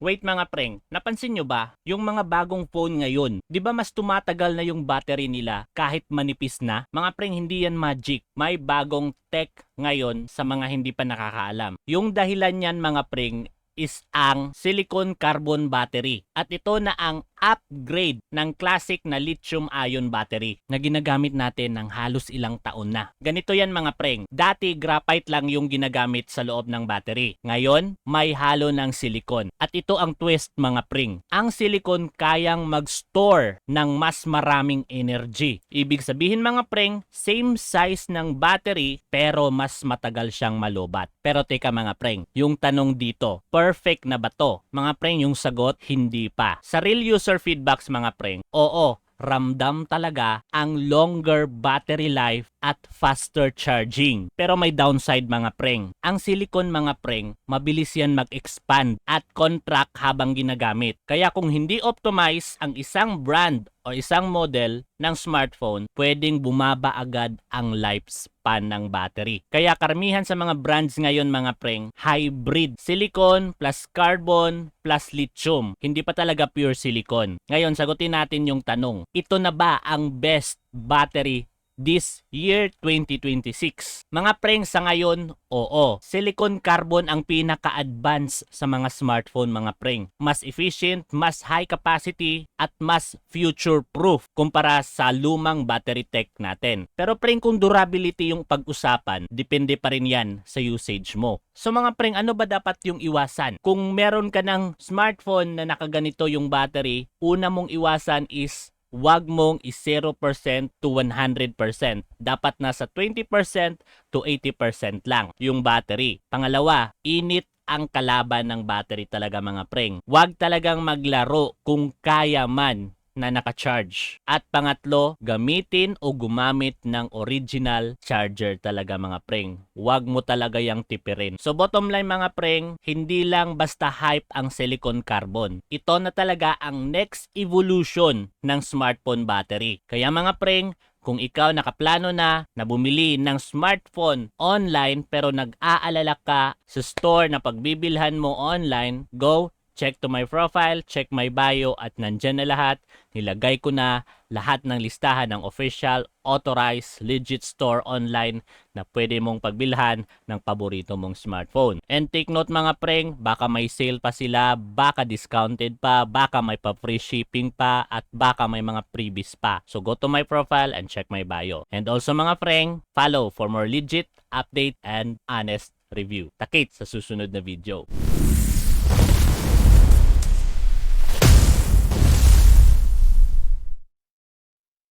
Wait mga preng, napansin nyo ba? Yung mga bagong phone ngayon, di ba mas tumatagal na yung battery nila kahit manipis na? Mga preng, hindi yan magic. May bagong tech ngayon sa mga hindi pa nakakaalam. Yung dahilan niyan mga preng is ang silicon carbon battery. At ito na ang upgrade ng classic na lithium-ion battery na ginagamit natin ng halos ilang taon na. Ganito yan mga preng. Dati graphite lang yung ginagamit sa loob ng battery. Ngayon, may halo ng silicon. At ito ang twist mga preng. Ang silicon kayang mag-store ng mas maraming energy. Ibig sabihin mga preng, same size ng battery pero mas matagal siyang malobat. Pero teka mga preng, yung tanong dito, perfect na ba to? Mga preng, yung sagot, hindi pa. Sa real user feedbacks mga preng, oo, ramdam talaga ang longer battery life at faster charging. Pero may downside mga preng. Ang silicon mga preng, mabilis yan mag-expand at contract habang ginagamit. Kaya kung hindi optimize ang isang brand o isang model ng smartphone, pwedeng bumaba agad ang lifespan ng battery. Kaya karamihan sa mga brands ngayon mga preng, hybrid. Silicon plus carbon plus lithium. Hindi pa talaga pure silicon. Ngayon, sagutin natin yung tanong. Ito na ba ang best battery this year 2026? Mga preng, sa ngayon, oo. Silicon carbon ang pinaka-advance sa mga smartphone mga preng. Mas efficient, mas high capacity, at mas future-proof kumpara sa lumang battery tech natin. Pero preng, kung durability yung pag-usapan, depende pa rin yan sa usage mo. So mga preng, ano ba dapat yung iwasan? Kung meron ka ng smartphone na nakaganito yung battery, una mong iwasan is wag mong i-0% to 100%. Dapat nasa 20% to 80% lang yung battery. Pangalawa, init ang kalaban ng battery talaga mga preng. Wag talagang maglaro kung kaya man na naka-charge. At pangatlo, gamitin o gumamit ng original charger talaga mga preng. Huwag mo talaga yang tipirin. So bottom line mga preng, hindi lang basta hype ang silicon carbon. Ito na talaga ang next evolution ng smartphone battery. Kaya mga preng, kung ikaw nakaplano na bumili ng smartphone online pero nag-aalala ka sa store na pagbibilhan mo online, go, check to my profile, check my bio at nandyan na lahat. Nilagay ko na lahat ng listahan ng official, authorized, legit store online na pwede mong pagbilhan ng paborito mong smartphone. And take note mga preng, baka may sale pa sila, baka discounted pa, baka may pa-free shipping pa, at baka may mga freebies pa. So go to my profile and check my bio. And also mga preng, follow for more legit, update, and honest review. Takit sa susunod na video.